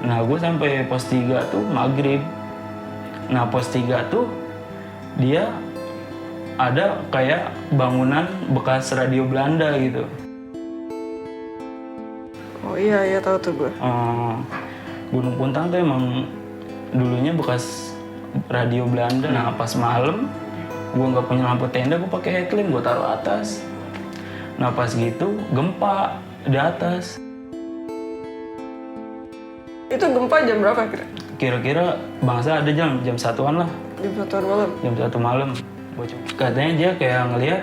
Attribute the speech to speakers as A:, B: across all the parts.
A: Nah gue sampai pos 3 tuh maghrib. Nah pos 3 tuh dia ada kayak bangunan bekas radio Belanda gitu.
B: Oh iya tahu tuh gue.
A: Gunung Puntang tuh emang dulunya bekas radio Belanda. Nah pas malam gue nggak punya lampu tenda, gue pakai headlamp, gue taruh atas. Nah pas gitu gempa di atas.
B: Itu gempa jam berapa kira?
A: Kira-kira bangsa ada jam 1-an lah.
B: Jam 1 malam.
A: Jam 1 malam. Katanya dia kayak ngelihat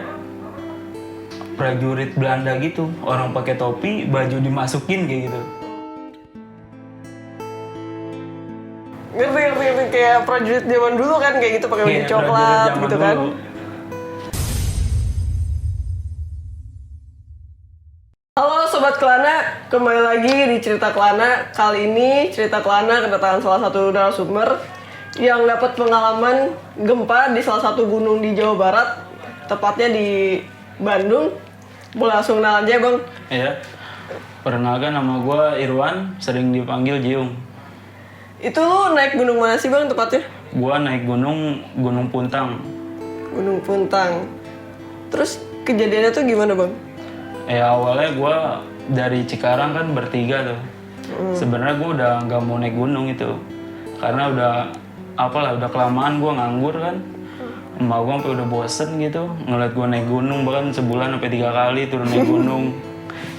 A: prajurit Belanda gitu, orang pakai topi, baju dimasukin kayak gitu.
B: Ngerti kayak prajurit zaman dulu kan kayak gitu pakai baju coklat gitu kan. Halo Sobat Kelana, kembali lagi di Cerita Kelana. Kali ini Cerita Kelana kedatangan salah satu narasumber yang dapat pengalaman gempa di salah satu gunung di Jawa Barat, tepatnya di Bandung. Boleh langsung kenal aja Bang?
A: Iya, perkenalkan nama gue Irwan, sering dipanggil Jiung.
B: Itu lu naik gunung mana sih Bang tepatnya?
A: Gue naik Gunung Puntang.
B: Gunung Puntang. Terus kejadiannya tuh gimana Bang?
A: Ya awalnya gue dari Cikarang kan bertiga tuh. Sebenarnya gue udah nggak mau naik gunung itu, karena udah kelamaan gue nganggur kan. Emak gue sampai udah bosen gitu ngeliat gue naik gunung, bahkan sebulan sampai 3 kali turun naik gunung.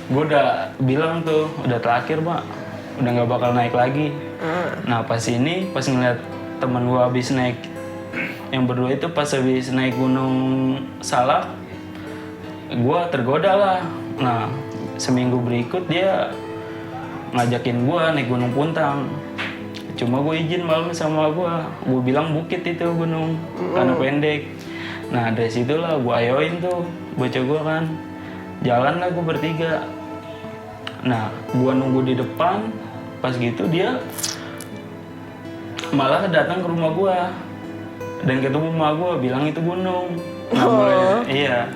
A: Gue udah bilang tuh udah terakhir Pak, udah nggak bakal naik lagi. Nah pas ngeliat teman gue habis naik, yang berdua itu pas habis naik Gunung Salak, gue tergoda lah. Nah seminggu berikut dia ngajakin gue naik Gunung Puntang. Cuma gue izin malam sama gue bilang bukit itu gunung, karena pendek. Nah dari situlah gue ayoin tuh bocah gue kan, jalan lah gue bertiga. Nah gue nunggu di depan, pas gitu dia malah datang ke rumah gue dan ketemu emak gue, bilang itu gunung. Nah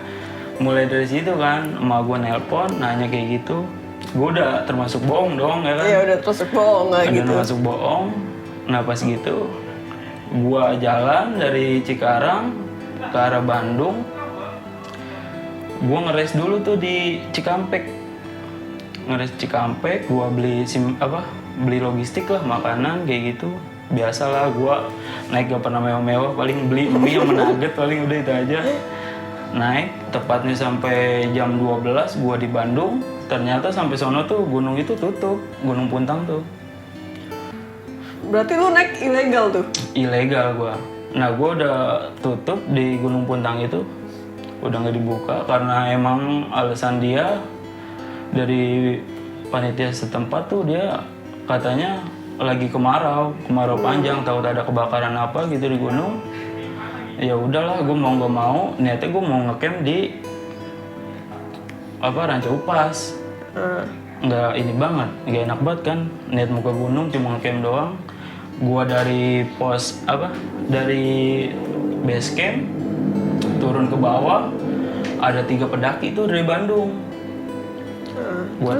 A: mulai dari situ kan emak gue nelpon nanya kayak gitu. Gue udah termasuk bohong dong ya kan.
B: Iya udah termasuk bohong lah gitu.
A: Udah termasuk bohong. Nah pas gitu gue jalan dari Cikarang ke arah Bandung. Gue ngeres dulu tuh di Cikampek. Gue beli logistik lah, makanan kayak gitu. Biasalah gue naik gak pernah mewah-mewah, paling beli mie sama nugget paling udah itu aja. Naik tepatnya sampai jam 12 gue di Bandung. Ternyata sampai sono tuh gunung itu tutup, Gunung Puntang tuh.
B: Berarti lu naik ilegal tuh?
A: Ilegal gue. Nah gue udah tutup di Gunung Puntang itu, udah nggak dibuka karena emang alasan dia dari panitia setempat tuh, dia katanya lagi kemarau panjang, tahu ada kebakaran apa gitu di gunung. Ya udahlah, gue mau nggak mau, niatnya gue mau ngecamp di Ranca Upas. Nggak enak banget kan, niat mau ke gunung cuma ngecamp doang. Gue dari dari base camp turun ke bawah, ada 3 pendaki tuh dari Bandung. Gue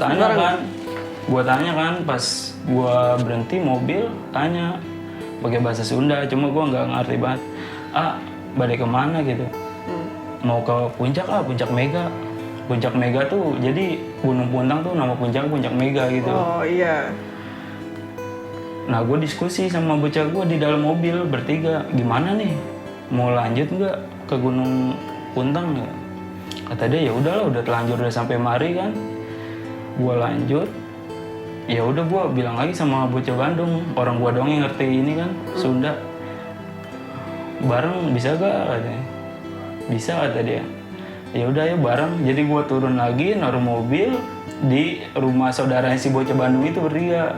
A: tanya kan pas gue berhenti mobil, tanya pakai bahasa Sunda, cuma gue nggak ngerti banget. Balik kemana gitu? Mau ke puncak Puncak Mega. Puncak Mega tuh, jadi Gunung Puntang tuh nama Puncak Mega gitu.
B: Oh iya.
A: Nah gue diskusi sama bocah gue di dalam mobil bertiga, gimana nih? Mau lanjut nggak ke Gunung Puntang ya? Kata dia ya udahlah, udah telanjur udah sampai mari kan. Gue lanjut. Ya udah gue bilang lagi sama bocah Bandung, orang gue doang yang ngerti ini kan Sunda. Bareng bisa gak katanya? Bisa kata dia. Ya udah ya bareng. Jadi gue turun lagi naruh mobil di rumah saudaranya si bocah Bandung itu bertiga.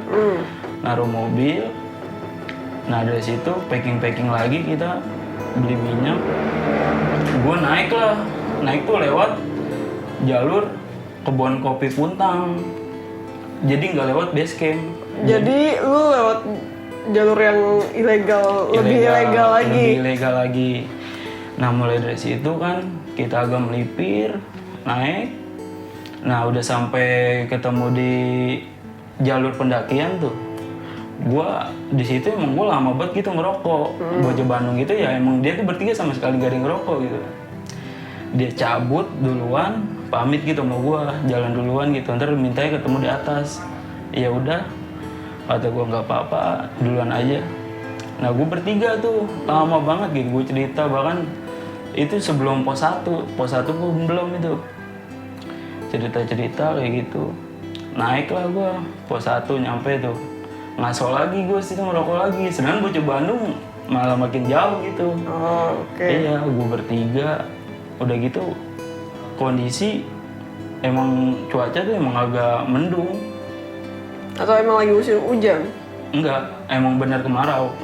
A: Naruh mobil. Nah dari situ packing lagi, kita beli minyak. Gue naik tuh lewat jalur kebun kopi Puntang. Jadi nggak lewat base camp.
B: Jadi lu lewat jalur yang lebih ilegal lagi.
A: Nah mulai dari situ kan kita agak melipir, naik. Nah udah sampai ketemu di jalur pendakian tuh. Gua di situ emang gua lama banget gitu ngerokok. Bocah Bandung gitu ya emang dia tuh bertiga sama sekali gak ada yang ngerokok gitu. Dia cabut duluan, pamit gitu sama gua, jalan duluan gitu. Ntar mintanya ketemu di atas. Ya udah, kata gua nggak apa-apa, duluan aja. Nah gue bertiga tuh lama banget gitu gue cerita, bahkan itu sebelum pos 1 pun belum itu cerita-cerita kayak gitu. Naiklah gue pos 1 nyampe tuh ngaso lagi gue sih ngerokok lagi, sedangkan bocah Bandung malah makin jauh gitu.
B: Oh, oke.
A: Iya, gue bertiga udah gitu kondisi emang cuaca tuh emang agak mendung.
B: Atau emang lagi musim hujan?
A: Enggak, emang benar kemarau.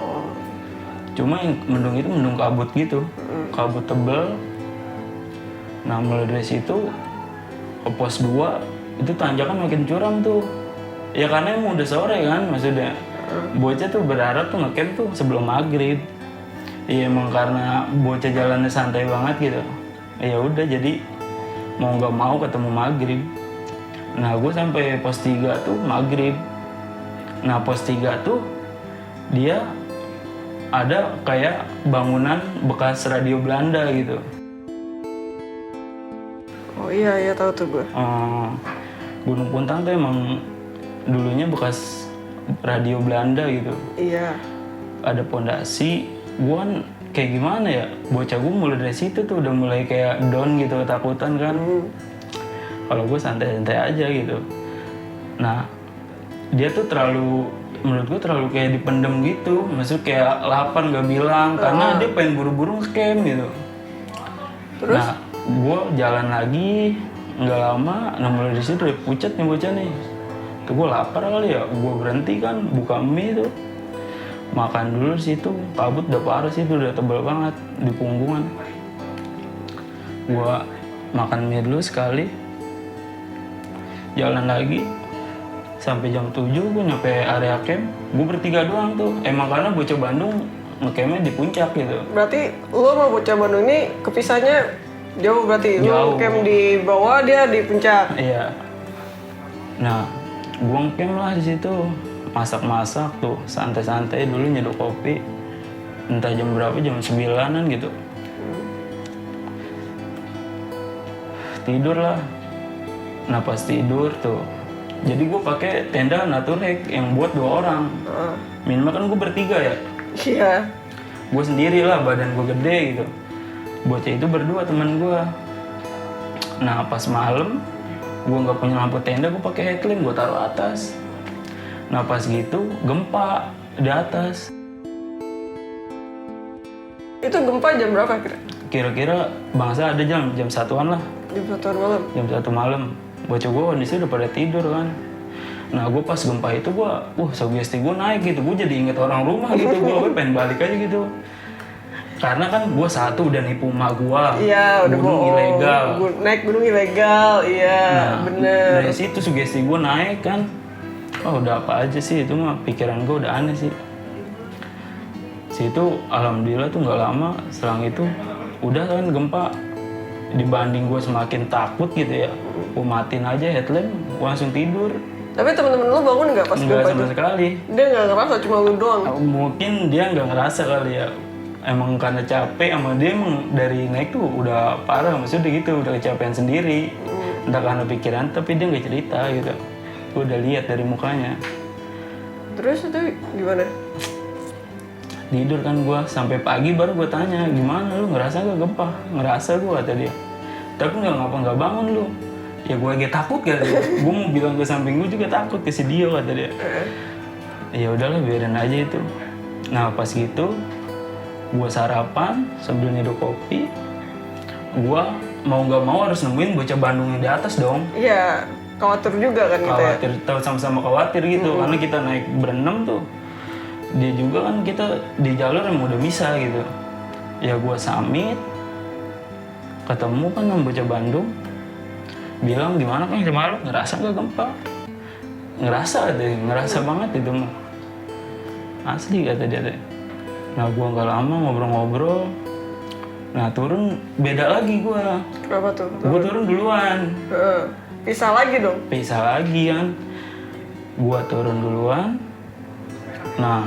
A: Cuma yang mendung itu mendung kabut gitu, kabut tebel. Nah mulai dari situ ke pos 2 itu tanjakan makin curam tuh. Ya karena emang udah sore kan, maksudnya bocah tuh berharap tuh ngecamp tuh sebelum maghrib. Iya emang karena bocah jalannya santai banget gitu. Ya udah jadi mau nggak mau ketemu maghrib. Nah gue sampai pos 3 tuh maghrib. Nah pos 3 tuh dia ada kayak bangunan bekas radio Belanda gitu.
B: Oh iya tahu tuh gue.
A: Gunung Puntang tuh emang dulunya bekas radio Belanda gitu.
B: Iya.
A: Ada pondasi. Gue kan kayak gimana ya, bocah gue mulai dari situ tuh udah mulai kayak down gitu, ketakutan kan. Kalau gue santai-santai aja gitu. Nah dia tuh menurut gue terlalu kayak dipendem gitu, maksud kayak lapar gak bilang, karena dia pengen buru-buru nge-camp gitu.
B: Terus?
A: Nah, gue jalan lagi, nggak lama, nah mulai dari situ udah pucat nih bocah nih. Tuh gue lapar kali ya, gue berhenti kan, buka mie tuh. Makan dulu di situ, kabut udah parah sih, udah tebal banget di punggungan. Gue makan mie dulu sekali, jalan lagi, sampai jam 7 gue nyampe area camp. Gue bertiga doang tuh. Emang karena bocah Bandung ngecampnya di puncak gitu.
B: Berarti lu sama bocah Bandung ini kepisahnya jauh berarti?
A: Jauh.
B: Lu camp di bawah, dia di puncak?
A: Iya. Nah, gue ngecamp lah di situ. Masak-masak tuh, santai-santai dulu nyeduh kopi. Entah jam berapa, jam 9-an gitu. Tidur lah. Nah pas tidur tuh, jadi gue pakai tenda naturek yang buat 2 orang. Minimal kan gue bertiga ya.
B: Iya.
A: Gue sendiri lah, badan gue gede gitu. Bocah itu berdua teman gue. Nah pas malam, gue nggak punya lampu tenda, gue pakai headlamp, gue taruh atas. Nah pas gitu gempa di atas.
B: Itu gempa jam berapa kira?
A: Kira-kira bangsa ada jam 1-an lah.
B: Jam 1 malam?
A: Jam 1 malam. Bocah gue kondisi udah pada tidur kan. Nah gue pas gempa itu gue, sugesti gue naik gitu. Gue jadi inget orang rumah gitu. Gue pengen balik aja gitu. Karena kan gue satu udah nipu emak gue.
B: Iya, udah
A: gunung
B: bohong.
A: ilegal.
B: Naik gunung ilegal, iya
A: Nah,
B: bener.
A: dari situ sugesti gue naik kan. Oh udah apa aja sih, itu mah pikiran gue udah aneh sih. Situ alhamdulillah tuh nggak lama selang itu udah kan gempa. Dibanding gue semakin takut gitu ya, gue matiin aja headlamp, gue langsung tidur.
B: Tapi temen-temen lu bangun nggak pas
A: Nggak
B: gempa
A: sama
B: itu?
A: sekali.
B: Dia nggak ngerasa, cuma lu doang?
A: Mungkin dia nggak ngerasa kali ya. Emang karena capek sama dia, emang dari naik tuh udah parah, maksudnya gitu, udah kecapean sendiri. Entah karena pikiran, tapi dia nggak cerita gitu. Gue udah lihat dari mukanya.
B: Terus itu gimana?
A: Tidur kan gue, sampai pagi baru gue tanya, gimana lu ngerasa gak gempa? Ngerasa gue, kata dia. Tapi nggak bangun lu. Ya gue lagi takut kata dia. Gue mau bilang ke samping gue juga takut, ke si Dio kata dia. Ya udahlah biarin aja itu. Nah pas gitu, gue sarapan sambil nyeduh kopi. Gue mau nggak mau harus nemuin bocah Bandung yang di atas dong.
B: Iya, khawatir juga kan kita ya?
A: Khawatir, sama-sama khawatir gitu. Karena kita naik berenam tuh. Dia juga kan kita di jalur emang udah bisa gitu. Ya gue samit, ketemu kan sama bocah Bandung, bilang gimana kan kemarin ngerasa gak gempa? Ngerasa deh, ngerasa banget itu mah. Asli kata dia deh. Nah gue nggak lama ngobrol-ngobrol. Nah turun beda lagi gue.
B: Kenapa tuh?
A: Gue turun duluan.
B: Pisah lagi dong?
A: Pisah lagi kan. Gue turun duluan. Nah,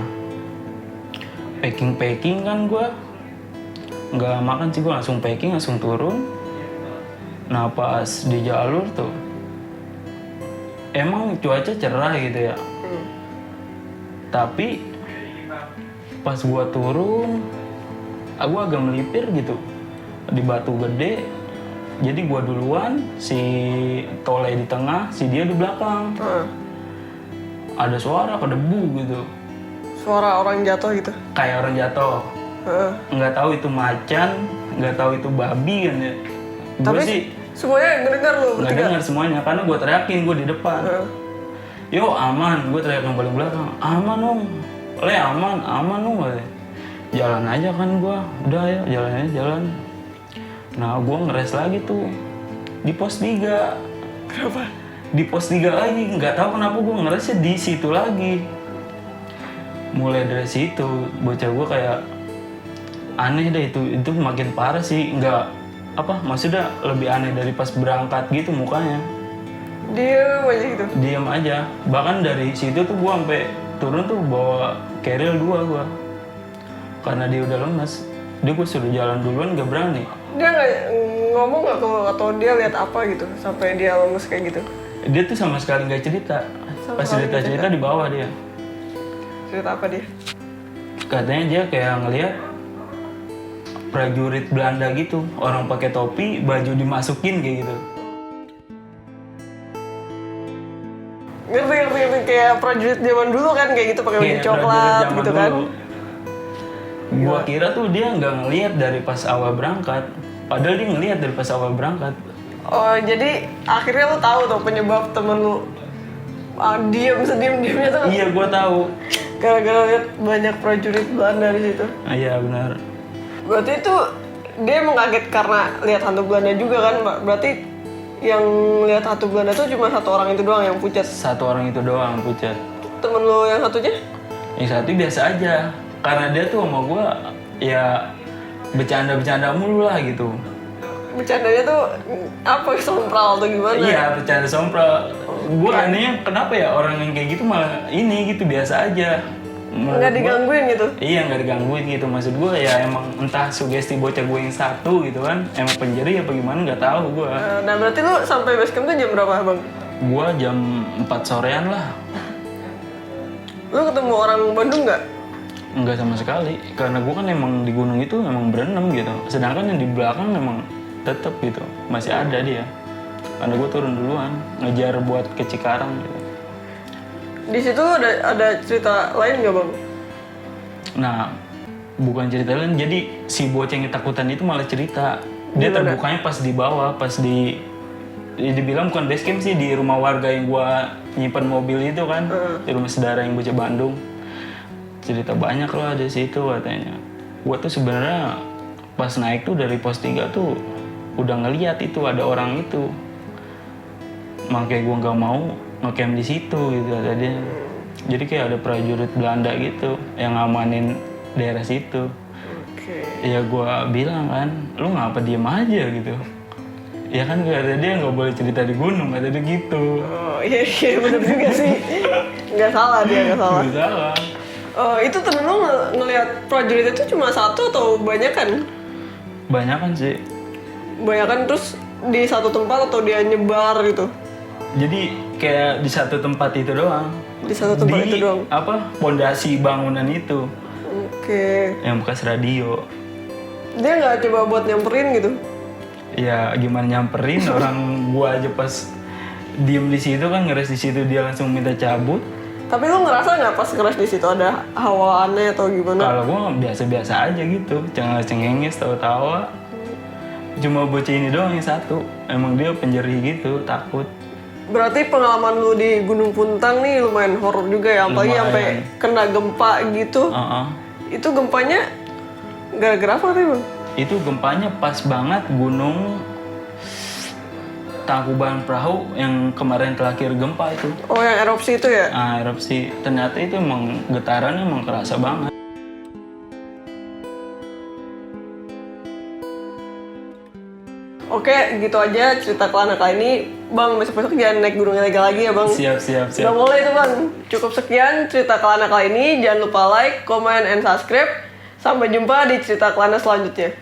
A: packing kan gue nggak makan sih, gue langsung packing, langsung turun. Nah pas di jalur tuh emang cuaca cerah gitu ya, tapi pas gue turun aku agak melipir gitu di batu gede. Jadi gue duluan, si Tole di tengah, si dia di belakang. Ada suara kedebu gitu,
B: Suara orang jatuh gitu.
A: kayak orang jatuh. Nggak tahu itu macan, nggak tahu itu babi kan ya. Gue
B: Tapi
A: sih
B: semuanya ngedengar lu
A: nggak
B: bertiga.
A: dengar semuanya karena gue teriakin, gue di depan. Yo aman, gue teriak yang paling belakang. Aman dong, Le aman dong. Jalan aja kan gue, udah ya jalan aja jalan. Nah gue ngeres lagi tuh di pos 3.
B: Kenapa?
A: Di pos 3 lagi, nggak tahu kenapa gue ngeresnya di situ lagi. Mulai dari situ bocah gue kayak aneh deh, itu makin parah sih. Nggak apa, maksudnya lebih aneh dari pas berangkat gitu mukanya.
B: Dia aja gitu.
A: Diam aja. Bahkan dari situ tuh gue sampai turun tuh bawa keril 2 gue, karena dia udah lemes. Dia gue suruh jalan duluan gak berani.
B: Dia nggak ngomong nggak atau dia lihat apa gitu sampai dia lemes kayak gitu?
A: Dia tuh sama sekali nggak cerita. Pas cerita di bawah dia.
B: Cerita apa dia?
A: Katanya dia kayak ngelihat prajurit Belanda gitu, orang pakai topi, baju dimasukin kayak gitu.
B: Ngerti kayak prajurit zaman dulu kan kayak gitu pakai baju
A: Kayak
B: coklat
A: prajurit zaman
B: gitu kan?
A: dulu. Gua kira tuh dia nggak ngelihat dari pas awal berangkat, padahal dia ngelihat dari pas awal berangkat.
B: Oh jadi akhirnya lu tahu tuh penyebab temen lu diamnya tuh
A: Iya, gua tahu.
B: gara-gara lihat banyak prajurit Belanda di situ.
A: Iya benar.
B: Berarti itu dia emang kaget karena lihat hantu Belanda juga kan, Mbak? Berarti yang lihat hantu Belanda tuh cuma satu orang itu doang yang pucat.
A: Satu orang itu doang pucat.
B: Temen lo yang satunya?
A: Yang satu biasa aja, karena dia tuh sama gua ya bercanda mulu lah gitu.
B: Bercandanya tuh apa, sompral atau gimana?
A: Iya, bercanda sompral. Gue anehnya kenapa ya orang yang kayak gitu malah ini gitu biasa aja. Menurut
B: Nggak
A: gua-
B: digangguin gitu?
A: Iya, nggak digangguin gitu. Maksud gue ya emang entah sugesti bocah gue yang satu gitu kan. Emang penjeri apa gimana nggak tahu gue.
B: Nah berarti lu sampai base camp tuh jam berapa Bang?
A: Gue jam 4 sorean lah.
B: Lu ketemu orang Bandung nggak?
A: Nggak sama sekali. Karena gue kan emang di gunung itu emang berenam gitu. Sedangkan yang di belakang emang tetep gitu. Masih ada dia. Karena gue turun duluan. Ngejar buat ke Cikarang gitu.
B: Di situ ada cerita lain nggak Bang?
A: Nah, bukan cerita lain. Jadi si bocah yang ketakutan itu malah cerita. Dia
B: Gimana?
A: terbukanya pas di bawah, pas dibilang bukan base camp sih, di rumah warga yang gua nyimpan mobil itu kan, di rumah saudara yang bocah Bandung. Cerita banyak lah di situ katanya. Gua tuh sebenarnya pas naik tuh dari pos 3 tuh udah ngeliat itu ada orang itu. Makanya gua nggak mau ngecamp di situ gitu tadinya. Jadi kayak ada prajurit Belanda gitu yang ngamanin daerah situ.
B: Oke.
A: Ya gue bilang kan, lu ngapa diem aja gitu. Ya kan kata dia nggak boleh cerita di gunung, kata dia gitu.
B: Oh iya bener juga sih. Nggak salah dia, nggak salah.
A: Nggak salah.
B: Oh itu temen lu ngelihat prajurit itu cuma satu atau banyak kan?
A: Banyak kan sih.
B: Banyak kan terus di satu tempat atau dia nyebar gitu?
A: Jadi kayak di satu tempat itu doang.
B: Di satu tempat
A: Di
B: itu doang?
A: apa, pondasi bangunan itu.
B: Oke.
A: Yang bekas radio.
B: Dia nggak coba buat nyamperin gitu?
A: Ya gimana nyamperin orang gua aja pas diem di situ kan, ngeres di situ dia langsung minta cabut.
B: Tapi lu ngerasa nggak pas keras di situ ada hawa aneh atau gimana?
A: Kalau gua biasa-biasa aja gitu, cengenges tawa-tawa. Cuma bocah ini doang yang satu, emang dia penjeri gitu, takut.
B: Berarti pengalaman lu di Gunung Puntang nih lumayan horor juga ya, apalagi
A: Lumayan.
B: sampai kena gempa gitu. Itu gempanya gara-gara apa tuh Bang?
A: Itu gempanya pas banget gunung Tangkuban Perahu yang kemarin terakhir gempa itu.
B: Oh yang erupsi itu ya?
A: Nah, erupsi. Ternyata itu emang getarannya emang kerasa banget.
B: Oke, gitu aja cerita Kelana kali ini. Bang, besok-besok jangan naik gunung ilegal lagi ya, Bang.
A: Siap.
B: Nggak boleh itu, Bang. Cukup sekian cerita Kelana kali ini. Jangan lupa like, comment, and subscribe. Sampai jumpa di cerita Kelana selanjutnya.